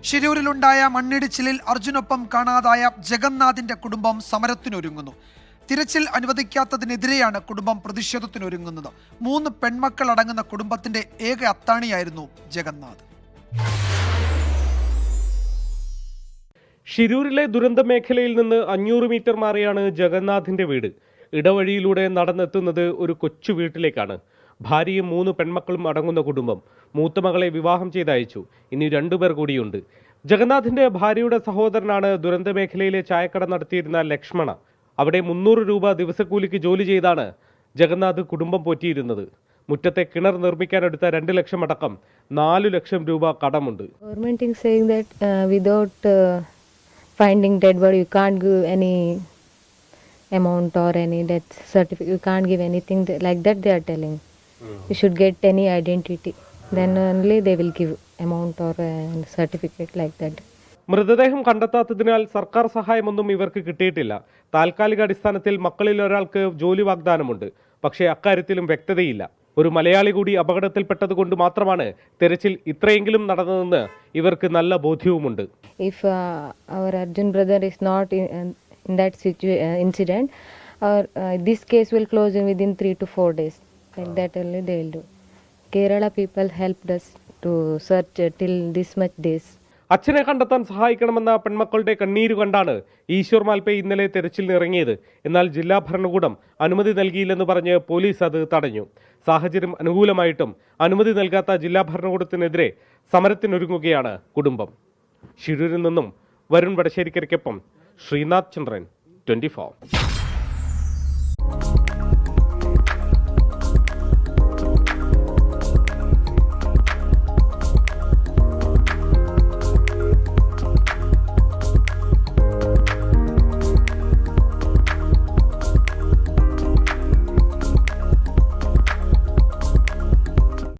ശിരൂരിലുണ്ടായ മണ്ണിടിച്ചിലിൽ അർജുനൊപ്പം കാണാതായ ജഗന്നാഥിന്റെ കുടുംബം സമരത്തിനൊരുങ്ങുന്നു. തിരച്ചിൽ അനുവദിക്കാത്തതിനെതിരെയാണ് കുടുംബം പ്രതിഷേധത്തിനൊരുങ്ങുന്നത്. 3 പെൺമക്കൾ അടങ്ങുന്ന കുടുംബത്തിന്റെ ഏക അത്താണിയായിരുന്നു ജഗന്നാഥ്. ശിരൂരിലെ ദുരന്ത മേഖലയിൽ നിന്ന് 500 മീറ്റർ മാറിയാണ് ജഗന്നാഥിന്റെ വീട്. ഇടവഴിയിലൂടെ നടന്നെത്തുന്നത് ഒരു കൊച്ചു വീട്ടിലേക്കാണ്. ഭാര്യയും 3 പെൺമക്കളും അടങ്ങുന്ന കുടുംബം. മൂത്ത മകളെ വിവാഹം ചെയ്തയച്ചു. ഇനി 2 പേർ കൂടിയുണ്ട്. ജഗന്നാഥിന്റെ ഭാര്യയുടെ സഹോദരനാണ് ദുരന്ത മേഖലയിലെ ചായക്കട നടത്തിയിരുന്ന ലക്ഷ്മണ. അവിടെ 300 രൂപ ദിവസക്കൂലിക്ക് ജോലി ചെയ്താണ് ജഗന്നാഥ് കുടുംബം പോറ്റിയിരുന്നത്. മുറ്റത്തെ കിണർ നിർമ്മിക്കാനെടുത്ത 2 ലക്ഷം അടക്കം 4 ലക്ഷം രൂപ കടമുണ്ട്. Government is saying that without finding dead body you can't give any amount or any death certificate. You can't give anything like that. They are telling you should get any identity, then only they will give amount or a certificate like that. മൃതദേഹം കണ്ടെത്താത്തതിനാൽ സർക്കാർ സഹായമൊന്നും ഇവർക്ക് കിട്ടിയിട്ടില്ല. താൽക്കാലിക അടിസ്ഥാനത്തിൽ മക്കളിൽ ഒരാൾക്ക് ജോലി വാഗ്ദാനമുണ്ട്. പക്ഷേ അക്കാര്യത്തിലും വ്യക്തതയില്ല. ഒരു മലയാളി കൂടി അപകടത്തിൽപ്പെട്ടതുകൊണ്ട് മാത്രമാണ് തെരച്ചിൽ ഇത്രയെങ്കിലും നടന്നതെന്ന് ഇവർക്ക് നല്ല ബോധ്യവുമുണ്ട്. If our Arjun brother is not in that incident, this case will close within 3 to 4 days. Like that only they will do. Kerala people helped us to search till this much days. അച്ഛനെ കണ്ടെത്താൻ സഹായിക്കണമെന്ന പെൺമക്കളുടെ കണ്ണീരു കണ്ടാണ് ഈശ്വർ മാൽപേ ഇന്നലെ തെരച്ചിലിനിറങ്ങിയത്. എന്നാൽ ജില്ലാ ഭരണകൂടം അനുമതി നൽകിയില്ലെന്ന് പറഞ്ഞ് police അത് തടഞ്ഞു. സാഹചര്യം അനുകൂലമായിട്ടും അനുമതി നൽകാത്ത ജില്ലാ ഭരണകൂടത്തിനെതിരെ സമരത്തിനൊരുങ്ങുകയാണ് കുടുംബം. ശിരൂരിൽ നിന്നും വരുൺ വടശ്ശേരിക്കരയ്ക്കൊപ്പം ശ്രീനാഥ് ചന്ദ്രൻ, 24.